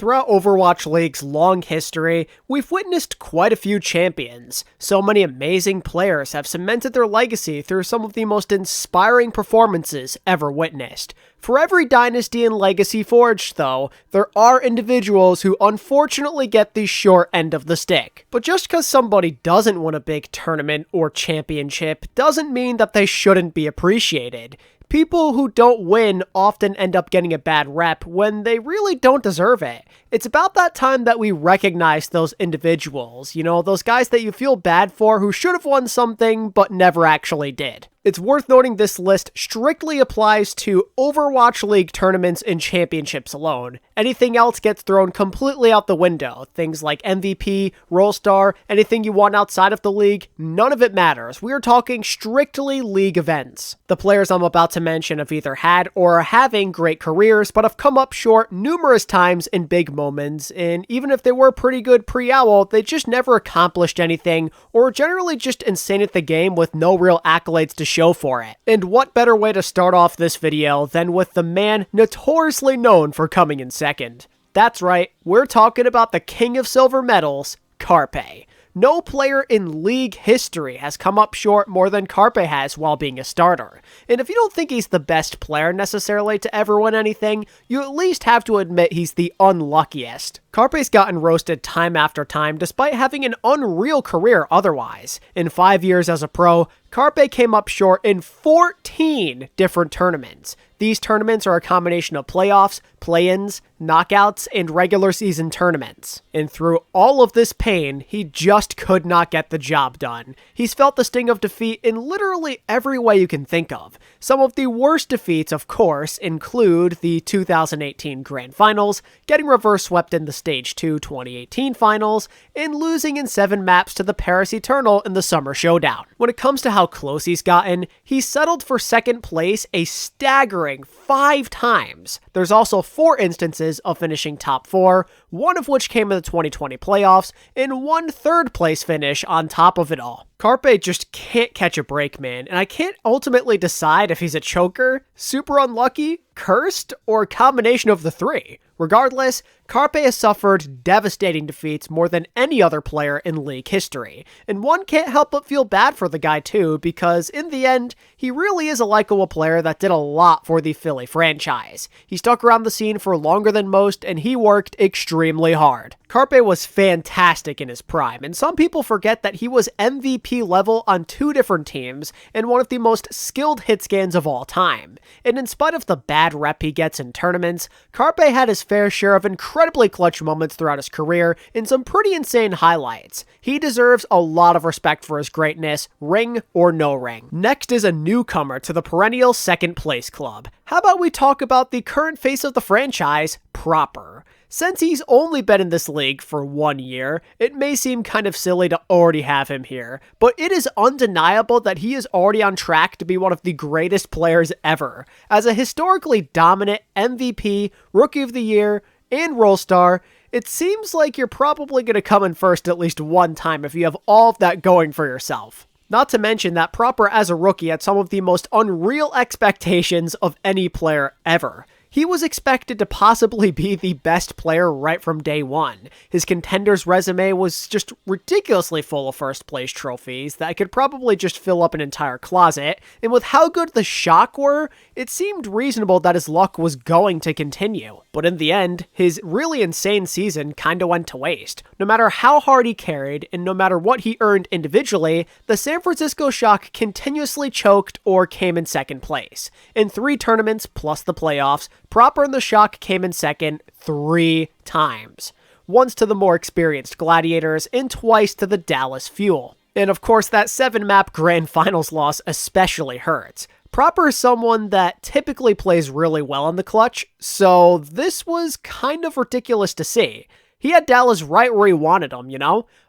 Throughout Overwatch League's long history, we've witnessed quite a few champions. So many amazing players have cemented their legacy through some of the most inspiring performances ever witnessed. For every dynasty and legacy forged, though, there are individuals who unfortunately get the short end of the stick. But just because somebody doesn't win a big tournament or championship doesn't mean that they shouldn't be appreciated. People who don't win often end up getting a bad rep when they really don't deserve it. It's about that time that we recognize those individuals, those guys that you feel bad for who should have won something but never actually did. It's worth noting this list strictly applies to Overwatch League tournaments and championships alone. Anything else gets thrown completely out the window. Things like MVP, Role Star, anything you want outside of the league, none of it matters. We are talking strictly league events. The players I'm about to mention have either had or are having great careers, but have come up short numerous times in big moments, and even if they were pretty good pre-owl, they just never accomplished anything, or generally just insane at the game with no real accolades to show for it. And what better way to start off this video than with the man notoriously known for coming in second. That's right, we're talking about the king of silver medals, Carpe. No player in league history has come up short more than Carpe has while being a starter. And if you don't think he's the best player necessarily to ever win anything, you at least have to admit he's the unluckiest. Carpe's gotten roasted time after time despite having an unreal career otherwise. In 5 years as a pro, Carpe came up short in 14 different tournaments. These tournaments are a combination of playoffs, play-ins, knockouts, and regular season tournaments. And through all of this pain, he just could not get the job done. He's felt the sting of defeat in literally every way you can think of. Some of the worst defeats, of course, include the 2018 Grand Finals, getting reverse swept in the Stage 2 2018 Finals, and losing in 7 maps to the Paris Eternal in the Summer Showdown. When it comes to how close he's gotten, he's settled for second place a staggering 5 times. There's also 4 instances of finishing top 4, one of which came in the 2020 playoffs, and 1 third place finish on top of it all. Carpe just can't catch a break, man, and I can't ultimately decide if he's a choker, super unlucky, cursed, or a combination of the 3. Regardless, Carpe has suffered devastating defeats more than any other player in league history, and one can't help but feel bad for the guy too, because in the end, he really is a likable player that did a lot for the Philly franchise. He stuck around the scene for longer than most, and he worked extremely hard. Carpe was fantastic in his prime, and some people forget that he was MVP level on 2 different teams and one of the most skilled hit scans of all time. And in spite of the bad rep he gets in tournaments, Carpe had his fair share of incredibly clutch moments throughout his career and some pretty insane highlights. He deserves a lot of respect for his greatness, ring or no ring. Next is a newcomer to the perennial second place club. How about we talk about the current face of the franchise, Proper? Since he's only been in this league for 1 year, it may seem kind of silly to already have him here, but it is undeniable that he is already on track to be one of the greatest players ever. As a historically dominant MVP, Rookie of the Year, and Role Star, it seems like you're probably going to come in first at least one time if you have all of that going for yourself. Not to mention that Proper as a rookie had some of the most unreal expectations of any player ever. He was expected to possibly be the best player right from day one. His Contenders resume was just ridiculously full of first place trophies that could probably just fill up an entire closet, and with how good the Shock were, it seemed reasonable that his luck was going to continue. But in the end, his really insane season kinda went to waste. No matter how hard he carried, and no matter what he earned individually, the San Francisco Shock continuously choked or came in second place. In 3 tournaments, plus the playoffs, Proper and the Shock came in second 3 times. Once to the more experienced Gladiators, and twice to the Dallas Fuel. And of course, that 7-map Grand Finals loss especially hurts. Proper is someone that typically plays really well in the clutch, so this was kind of ridiculous to see. He had Dallas right where he wanted him,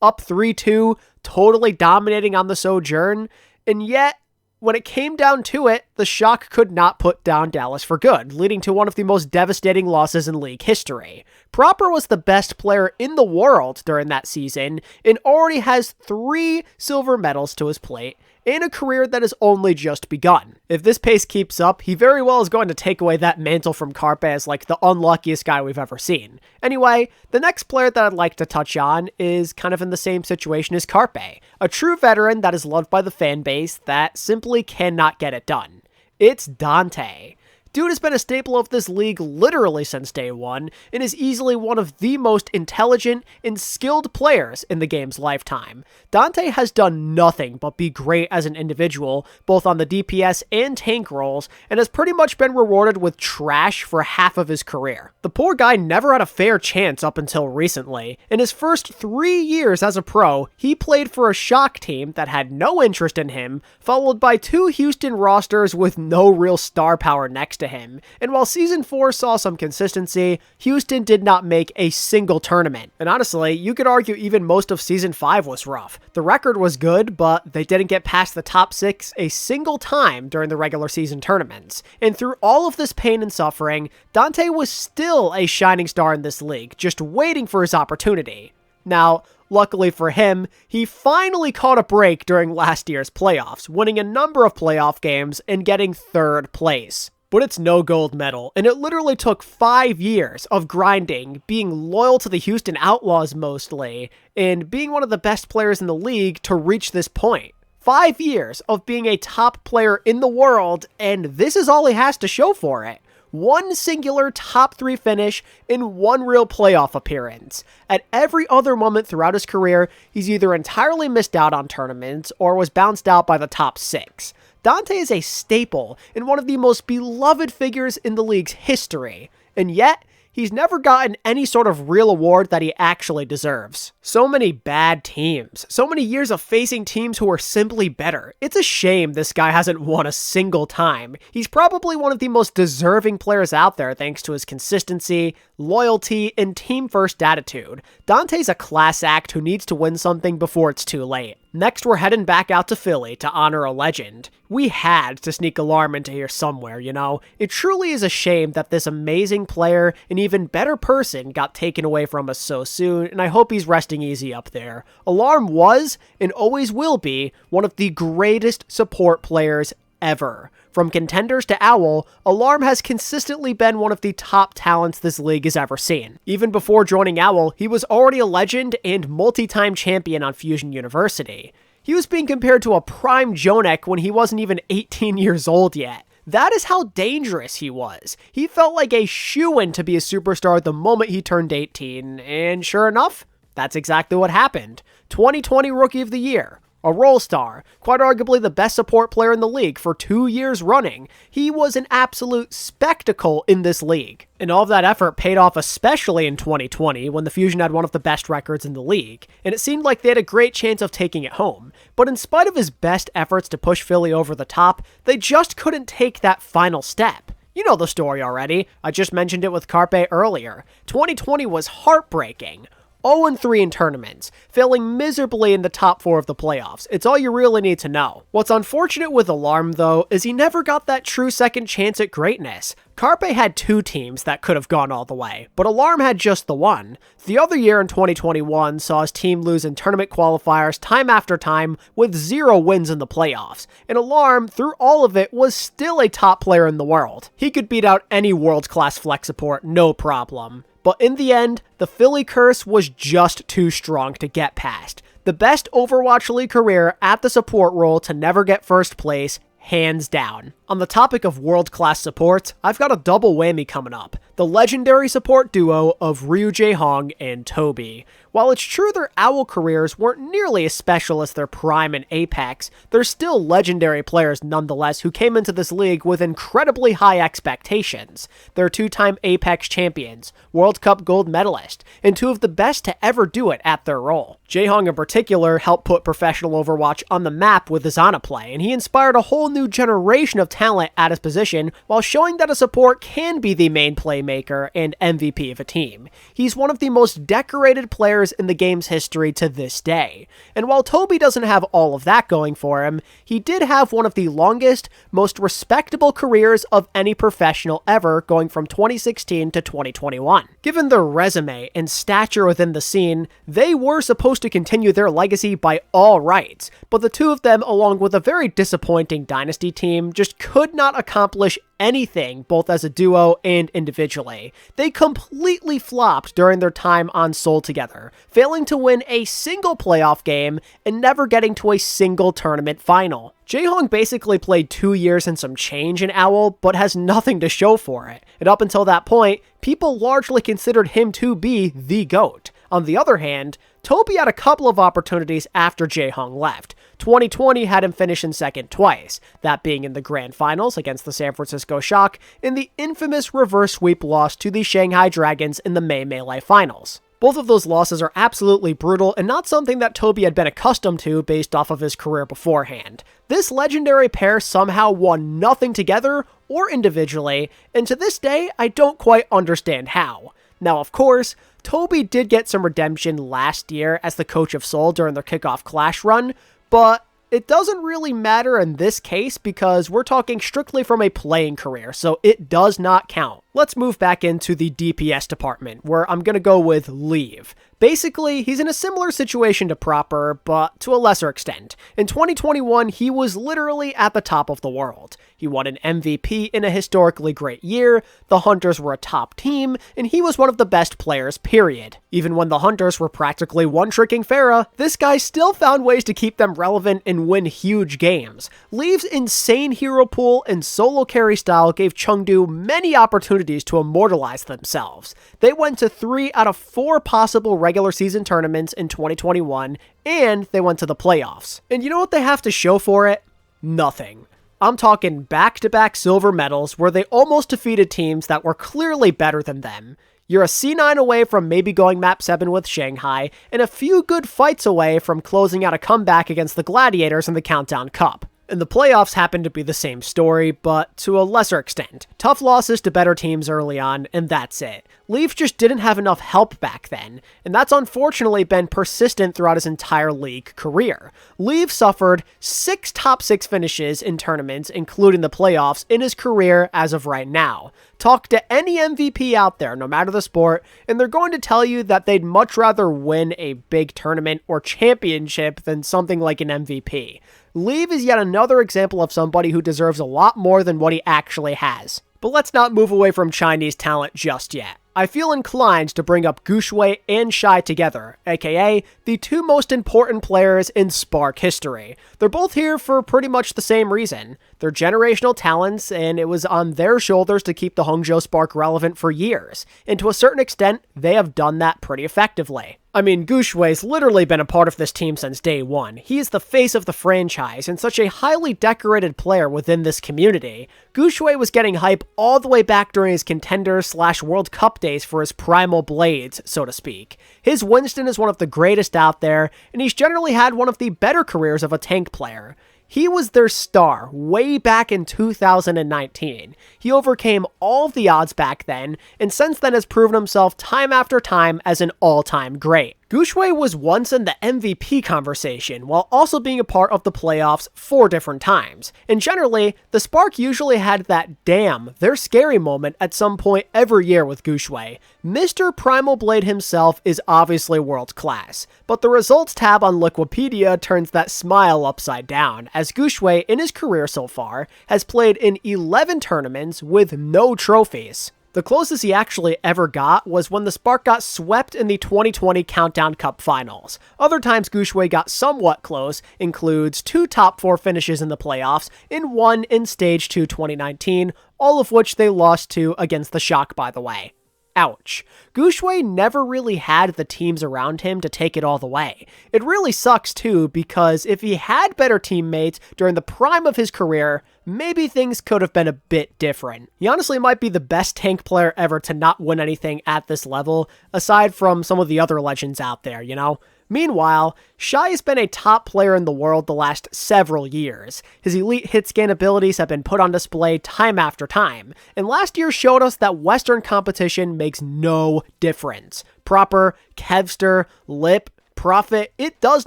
Up 3-2, totally dominating on the Sojourn, and yet, when it came down to it, the Shock could not put down Dallas for good, leading to one of the most devastating losses in league history. Proper was the best player in the world during that season, and already has 3 silver medals to his plate, and a career that has only just begun. If this pace keeps up, he very well is going to take away that mantle from Carpe as like the unluckiest guy we've ever seen. Anyway, the next player that I'd like to touch on is kind of in the same situation as Carpe, a true veteran that is loved by the fan base that simply cannot get it done. It's Dante. Dude has been a staple of this league literally since day one, and is easily one of the most intelligent and skilled players in the game's lifetime. Dante has done nothing but be great as an individual, both on the DPS and tank roles, and has pretty much been rewarded with trash for half of his career. The poor guy never had a fair chance up until recently. In his first 3 years as a pro, he played for a shock team that had no interest in him, followed by 2 Houston rosters with no real star power next to him, and while Season 4 saw some consistency, Houston did not make a single tournament. And honestly, you could argue even most of Season 5 was rough. The record was good, but they didn't get past the top 6 a single time during the regular season tournaments. And through all of this pain and suffering, Dante was still a shining star in this league, just waiting for his opportunity. Now, luckily for him, he finally caught a break during last year's playoffs, winning a number of playoff games and getting 3rd place. But it's no gold medal, and it literally took 5 years of grinding, being loyal to the Houston Outlaws mostly, and being one of the best players in the league to reach this point. 5 years of being a top player in the world, and this is all he has to show for it. 1 singular top 3 finish in 1 real playoff appearance. At every other moment throughout his career, he's either entirely missed out on tournaments or was bounced out by the top 6. Dante is a staple and one of the most beloved figures in the league's history, and yet, he's never gotten any sort of real award that he actually deserves. So many bad teams. So many years of facing teams who are simply better. It's a shame this guy hasn't won a single time. He's probably one of the most deserving players out there thanks to his consistency, loyalty, and team-first attitude. Dante's a class act who needs to win something before it's too late. Next, we're heading back out to Philly to honor a legend. We had to sneak Alarm into here somewhere, you know? It truly is a shame that this amazing player, an even better person, got taken away from us so soon, and I hope he's resting easy up there. Alarm was, and always will be, one of the greatest support players ever. From contenders to OWL, Alarm has consistently been one of the top talents this league has ever seen. Even before joining OWL, he was already a legend and multi-time champion on Fusion University. He was being compared to a prime Jonek when he wasn't even 18 years old yet. That is how dangerous he was. He felt like a shoo-in to be a superstar the moment he turned 18, and sure enough, that's exactly what happened. 2020 Rookie of the Year. A role star, quite arguably the best support player in the league for 2 years running. He was an absolute spectacle in this league. And all of that effort paid off, especially in 2020 when the Fusion had one of the best records in the league, and it seemed like they had a great chance of taking it home. But in spite of his best efforts to push Philly over the top, they just couldn't take that final step. You know the story already. I just mentioned it with Carpe earlier. 2020 was heartbreaking. 0-3 in tournaments, failing miserably in the top 4 of the playoffs. It's all you really need to know. What's unfortunate with Alarm, though, is he never got that true second chance at greatness. Carpe had 2 teams that could have gone all the way, but Alarm had just the one. The other year in 2021 saw his team lose in tournament qualifiers time after time with 0 wins in the playoffs, and Alarm, through all of it, was still a top player in the world. He could beat out any world-class flex support, no problem. But in the end, the Philly curse was just too strong to get past. The best Overwatch League career at the support role to never get first place, hands down. On the topic of world-class support, I've got a double whammy coming up. The legendary support duo of Jaehung and Toby. While it's true their OWL careers weren't nearly as special as their prime in Apex, they're still legendary players nonetheless who came into this league with incredibly high expectations. They're 2-time Apex champions, World Cup gold medalist, and 2 of the best to ever do it at their role. Jaehung in particular helped put professional Overwatch on the map with his Ana play, and he inspired a whole new generation of talent at his position while showing that a support can be the main playmaker and MVP of a team. He's one of the most decorated players in the game's history to this day. And while Toby doesn't have all of that going for him, he did have one of the longest, most respectable careers of any professional ever, going from 2016 to 2021. Given their resume and stature within the scene, they were supposed to continue their legacy by all rights, but the two of them, along with a very disappointing Dynasty team, just could not accomplish anything, both as a duo and individually. They completely flopped during their time on Seoul together, failing to win a single playoff game and never getting to a single tournament final. Jaehung basically played 2 years and some change in OWL, but has nothing to show for it, and up until that point, people largely considered him to be the GOAT. On the other hand, Toby had a couple of opportunities after Jaehung left. 2020 had him finish in second twice, that being in the grand finals against the San Francisco Shock and the infamous reverse sweep loss to the Shanghai Dragons in the May Melee finals. Both of those losses are absolutely brutal and not something that Toby had been accustomed to based off of his career beforehand. This legendary pair somehow won nothing together or individually, and to this day, I don't quite understand how. Now, of course, Toby did get some redemption last year as the coach of Seoul during their kickoff Clash run, but it doesn't really matter in this case because we're talking strictly from a playing career, so it does not count. Let's move back into the DPS department, where I'm gonna go with Leave. Basically, he's in a similar situation to Proper, but to a lesser extent. In 2021, he was literally at the top of the world. He won an MVP in a historically great year, the Hunters were a top team, and he was one of the best players, period. Even when the Hunters were practically one-tricking Pharah, this guy still found ways to keep them relevant and win huge games. Leave's insane hero pool and solo carry style gave Chengdu many opportunities to immortalize themselves. They went to 3 out of 4 possible regular season tournaments in 2021, and they went to the playoffs. And you know what they have to show for it? Nothing. I'm talking back-to-back silver medals where they almost defeated teams that were clearly better than them. You're a C9 away from maybe going map 7 with Shanghai, and a few good fights away from closing out a comeback against the Gladiators in the Countdown Cup. And the playoffs happen to be the same story, but to a lesser extent. Tough losses to better teams early on, and that's it. Leaf just didn't have enough help back then, and that's unfortunately been persistent throughout his entire league career. Leaf suffered 6 top 6 finishes in tournaments, including the playoffs, in his career as of right now. Talk to any MVP out there, no matter the sport, and they're going to tell you that they'd much rather win a big tournament or championship than something like an MVP. Leave is yet another example of somebody who deserves a lot more than what he actually has. But let's not move away from Chinese talent just yet. I feel inclined to bring up Guxue and Shai together, aka the 2 most important players in Spark history. They're both here for pretty much the same reason. They're generational talents, and it was on their shoulders to keep the Hangzhou Spark relevant for years, and to a certain extent, they have done that pretty effectively. I mean, Guxue's literally been a part of this team since day one. He is the face of the franchise and such a highly decorated player within this community. Guxue was getting hype all the way back during his contender/World Cup days for his primal blades, so to speak. His Winston is one of the greatest out there, and he's generally had one of the better careers of a tank player. He was their star way back in 2019. He overcame all of the odds back then, and since then has proven himself time after time as an all-time great. Guxue was once in the MVP conversation, while also being a part of the playoffs 4 different times. And generally, the Spark usually had that damn, they're scary moment at some point every year with Guxue. Mr. Primal Blade himself is obviously world class, but the results tab on Liquipedia turns that smile upside down, as Guxue, in his career so far, has played in 11 tournaments with no trophies. The closest he actually ever got was when the Spark got swept in the 2020 Countdown Cup Finals. Other times Guxue got somewhat close includes 2 top 4 finishes in the playoffs and 1 in Stage 2 2019, all of which they lost to against the Shock, by the way. Ouch. Guxue never really had the teams around him to take it all the way. It really sucks too, because if he had better teammates during the prime of his career, maybe things could have been a bit different. He honestly might be the best tank player ever to not win anything at this level, aside from some of the other legends out there, you know? Meanwhile, Shai has been a top player in the world the last several years. His elite hit scan abilities have been put on display time after time, and last year showed us that Western competition makes no difference. Proper, Kevster, Lip, Prophet, it does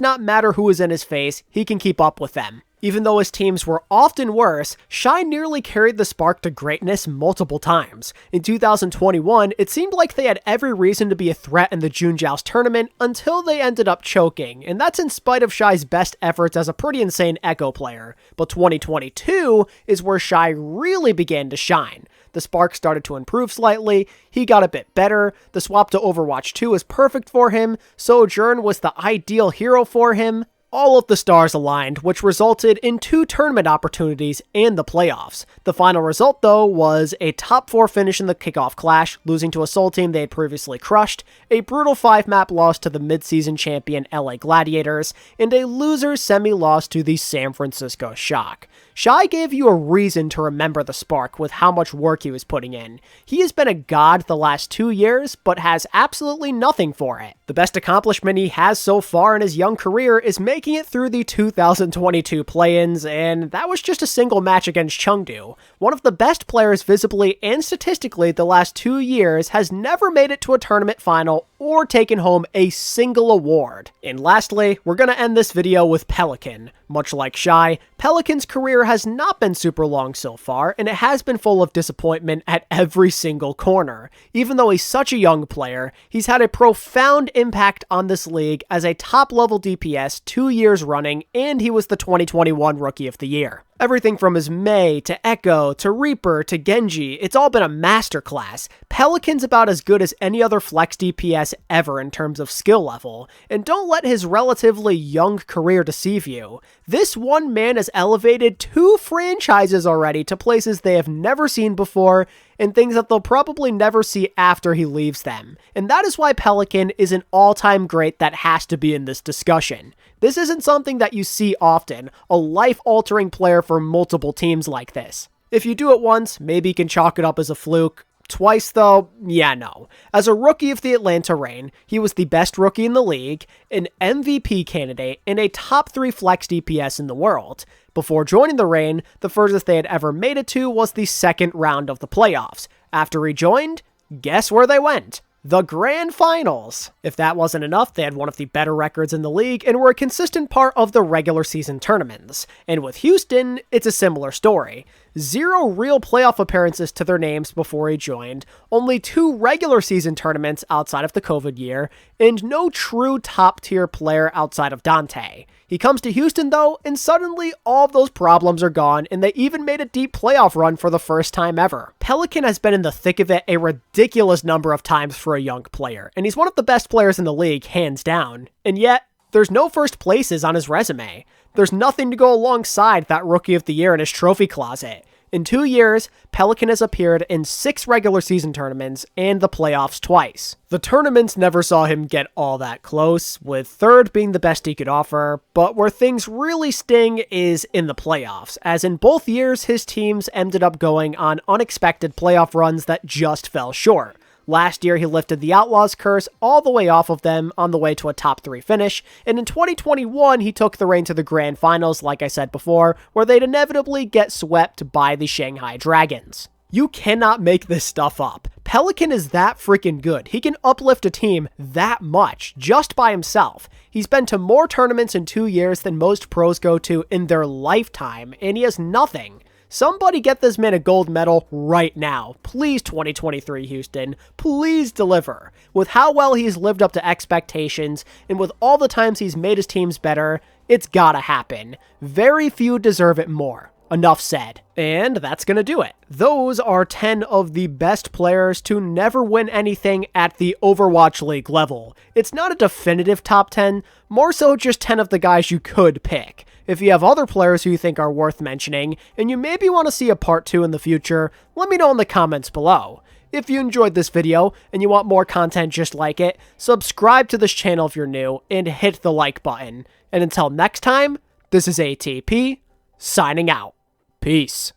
not matter who is in his face, he can keep up with them. Even though his teams were often worse, Shai nearly carried the Spark to greatness multiple times. In 2021, it seemed like they had every reason to be a threat in the Junjiao's tournament until they ended up choking, and that's in spite of Shai's best efforts as a pretty insane Echo player. But 2022 is where Shai really began to shine. The Spark started to improve slightly, he got a bit better, the swap to Overwatch 2 is perfect for him, Sojourn was the ideal hero for him. All of the stars aligned, which resulted in 2 tournament opportunities and the playoffs. The final result, though, was a top 4 finish in the kickoff clash, losing to a Seoul team they had previously crushed, a brutal 5-map loss to the mid-season champion LA Gladiators, and a loser semi-loss to the San Francisco Shock. Shai gave you a reason to remember the Spark with how much work he was putting in. He has been a god the last 2 years, but has absolutely nothing for it. The best accomplishment he has so far in his young career is making it through the 2022 play-ins, and that was just a single match against Chengdu. One of the best players visibly and statistically the last 2 years has never made it to a tournament final or taken home a single award. And lastly, we're gonna end this video with Pelican. Much like Shai, Pelican's career has not been super long so far, and it has been full of disappointment at every single corner. Even though he's such a young player, he's had a profound impact on this league as a top-level DPS 2 years running, and he was the 2021 Rookie of the Year. Everything from his Mei, to Echo, to Reaper, to Genji, it's all been a masterclass. Pelican's about as good as any other flex DPS ever in terms of skill level, and don't let his relatively young career deceive you. This one man has elevated 2 franchises already to places they have never seen before, and things that they'll probably never see after he leaves them. And that is why Pelican is an all-time great that has to be in this discussion. This isn't something that you see often, a life-altering player for multiple teams like this. If you do it once, maybe you can chalk it up as a fluke. Twice though, yeah, no. As a rookie of the Atlanta Reign, he was the best rookie in the league, an MVP candidate, and a top 3 flex DPS in the world. Before joining the Reign, the furthest they had ever made it to was the second round of the playoffs. After he joined, guess where they went? The Grand Finals. If that wasn't enough, they had one of the better records in the league and were a consistent part of the regular season tournaments. And with Houston, it's a similar story. 0 real playoff appearances to their names before he joined, only 2 regular season tournaments outside of the COVID year, and no true top-tier player outside of Dante. He comes to Houston though, and suddenly all of those problems are gone, and they even made a deep playoff run for the first time ever. Pelican has been in the thick of it a ridiculous number of times for a young player, and he's one of the best players in the league, hands down. And yet, there's no first places on his resume. There's nothing to go alongside that Rookie of the Year in his trophy closet. In 2 years, Pelican has appeared in 6 regular season tournaments and the playoffs twice. The tournaments never saw him get all that close, with third being the best he could offer, but where things really sting is in the playoffs, as in both years his teams ended up going on unexpected playoff runs that just fell short. Last year, he lifted the Outlaws curse all the way off of them on the way to a top 3 finish, and in 2021, he took the Reign to the Grand Finals, like I said before, where they'd inevitably get swept by the Shanghai Dragons. You cannot make this stuff up. Pelican is that freaking good. He can uplift a team that much, just by himself. He's been to more tournaments in 2 years than most pros go to in their lifetime, and he has nothing. Somebody get this man a gold medal right now. Please, 2023 Houston, please deliver. With how well he's lived up to expectations, and with all the times he's made his teams better, it's gotta happen. Very few deserve it more. Enough said. And that's gonna do it. Those are 10 of the best players to never win anything at the Overwatch League level. It's not a definitive top 10, more so just 10 of the guys you could pick. If you have other players who you think are worth mentioning, and you maybe want to see a part 2 in the future, let me know in the comments below. If you enjoyed this video, and you want more content just like it, subscribe to this channel if you're new, and hit the like button. And until next time, this is ATP, signing out. Peace.